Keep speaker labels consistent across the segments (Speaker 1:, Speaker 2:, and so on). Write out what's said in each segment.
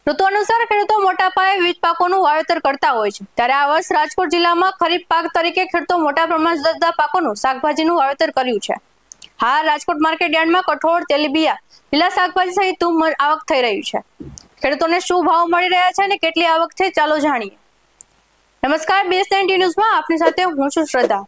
Speaker 1: ઋતુ અનુસાર ખેડૂતો મોટા પાયે વિવિધ પાકોનું વાવેતર કરતા હોય છે, ત્યારે આ વર્ષ રાજકોટ જિલ્લામાં ખરીફ પાક તરીકે ખેડૂતો મોટા પ્રમાણમાં જુદા જુદા પાકોનું શાકભાજીનું વાવેતર કર્યું છે. હાલ રાજકોટ માર્કેટ યાર્ડમાં કઠોળ, તેલીબિયા, લીલા શાકભાજી સહિત આવક થઈ રહી છે. ખેડૂતોને શું ભાવ મળી રહ્યા છે અને કેટલી આવક છે, ચાલો જાણીએ. નમસ્કાર, BS19 ન્યૂઝમાં આપની સાથે હું છું શ્રદ્ધા.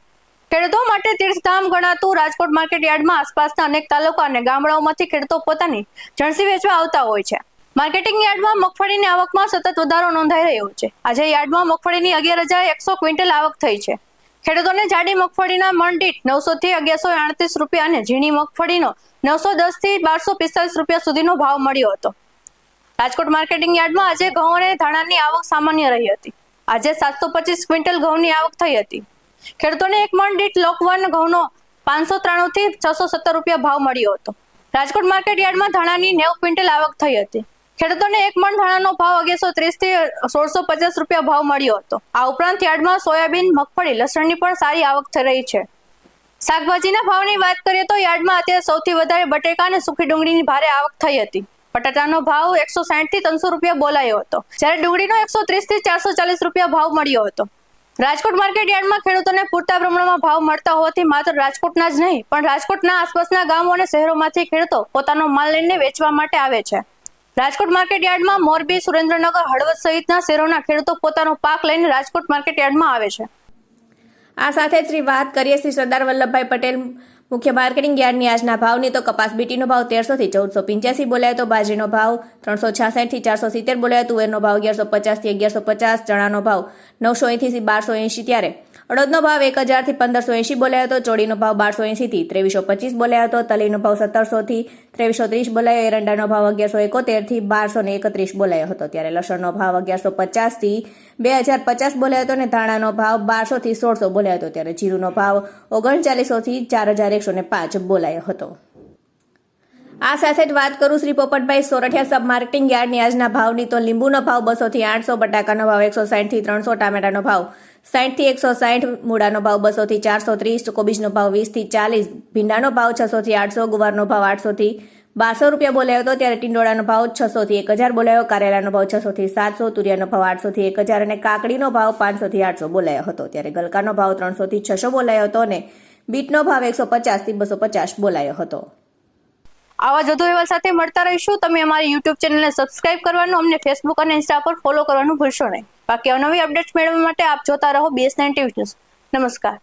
Speaker 1: ખેડૂતો માટે તીર્થધામ ગણાતું રાજકોટ માર્કેટ યાર્ડમાં આસપાસના અનેક તાલુકા અને ગામડાઓમાંથી ખેડૂતો પોતાની જણસી વેચવા આવતા હોય છે. માર્કેટિંગ યાર્ડમાં મગફળીની આવકમાં સતત વધારો નોંધાઈ રહ્યો છે. આજે યાર્ડમાં મગફળીની 11,100 ક્વિન્ટલ આવક થઈ છે. ખેડૂતોને જાડી મગફળીના મણ દીઠ 900 થી 1138 રૂપિયા અને ઝીણી મગફળીનો 910 થી 1245 રૂપિયા સુધીનો ભાવ મળ્યો હતો. રાજકોટ માર્કેટિંગ યાર્ડમાં આજે ઘઉં અને ધાણાની આવક સામાન્ય રહી હતી. આજે 725 ક્વિન્ટલ ઘઉંની આવક થઈ હતી. ખેડૂતોને એક મણ દીઠ લોકવન ઘઉંનો 593 થી 617 રૂપિયા ભાવ મળ્યો હતો. રાજકોટ માર્કેટ યાર્ડમાં ધાણાની 90 ક્વિન્ટલ આવક થઈ હતી. ખેડૂતોને એક મણ ધાણાનો ભાવ 1130 થી 1650 રૂપિયા ભાવ મળ્યો હતો. આ ઉપરાંત યાર્ડમાં સોયાબીન, મગફળી, લસણની પણ સારી આવક થઈ રહી છે. શાકભાજીના ભાવની વાત કરીએ તો યાર્ડમાં અત્યારે સૌથી વધારે બટેકા અને સૂકી ડુંગળીની ભારે આવક થઈ હતી. બટાટાનો ભાવ 160 થી 300 રૂપિયા બોલાયો હતો, જ્યારે ડુંગળીનો 130 થી 440 રૂપિયા ભાવ મળ્યો હતો. રાજકોટ માર્કેટ યાર્ડમાં ખેડૂતોને પૂરતા પ્રમાણમાં ભાવ મળતા હોવાથી માત્ર રાજકોટના જ નહીં પણ રાજકોટના આસપાસના ગામો અને શહેરોમાંથી ખેડૂતો પોતાનો માલ લઈને વેચવા માટે આવે છે. રાજકોટ માર્કેટ યાર્ડમાં મોરબી, સુરેન્દ્રનગર, હળવદ સહિતના શહેરોના ખેડૂતો પોતાનો પાક લઈને રાજકોટ માર્કેટ યાર્ડમાં આવે છે.
Speaker 2: આ સાથે જ વાત કરીએ શ્રી સરદાર વલ્લભભાઈ પટેલ મુખ્ય માર્કેટિંગ યાર્ડની આજના ભાવની તો કપાસ બીટીનો ભાવ 1300 થી 1485 બોલાયો તો બાજરીનો ભાવ 366 થી 470 બોલાયો, તુવેરનો ભાવ 1150 થી 1150, ચણાનો ભાવ 980 થી 1280, ત્યારે અડદનો ભાવ 1000 થી 1580 બોલાયો તો ચોળીનો ભાવ 1280 થી 2325 બોલાયો તો તલીનો ભાવ 1700 થી 2330 બોલાયો, એરંડાનો ભાવ 1171 થી 1231 બોલાયો હતો, ત્યારે લસણનો ભાવ 1150 થી 2050 બોલાયો હતો અને ધાણાનો ભાવ 1200 થી 1600 બોલાયો હતો, ત્યારે જીરુનો ભાવ 3900 થી 4105 બોલાયો હતો. આ સાથે જ વાત કરું શ્રી પોપટભાઈ સોરઠિયા સબ માર્કેટિંગ યાર્ડની આજના ભાવની તો લીંબુનો ભાવ 200 થી 800, બટાકાનો ભાવ 160 થી 300, ટામેટાનો ભાવ 60 થી 160, મૂળાનો ભાવ 200 થી 430, કોબીજનો ભાવ 20 થી 40, ભીંડાનો ભાવ 600 થી 800, ગુવારનો ભાવ 800 થી 1200 રૂપિયા બોલાયો હતો, ત્યારે ટીંડોળાનો ભાવ 600 થી 1000 બોલાયો, કારેલાનો ભાવ 600 થી 700, તુરિયાનો ભાવ 800 થી 1000 અને કાકડીનો ભાવ 500 થી 800 બોલાયો હતો, ત્યારે ગલકાનો ભાવ 300 થી 600 બોલાયો હતો અને બીટનો ભાવ 150 થી 250 બોલાયો હતો.
Speaker 1: આવા જ વધુ અહેવાલ સાથે મળતા રહીશું. તમે અમારી YouTube ચેનલને સબસ્ક્રાઇબ કરવાનું, અમને Facebook અને Insta પર ફોલો કરવાનું ભૂલશો નહીં. બાકી નવી અપડેટ્સ મેળવવા માટે આપ જોતા રહો BS19 ન્યૂઝ. નમસ્કાર.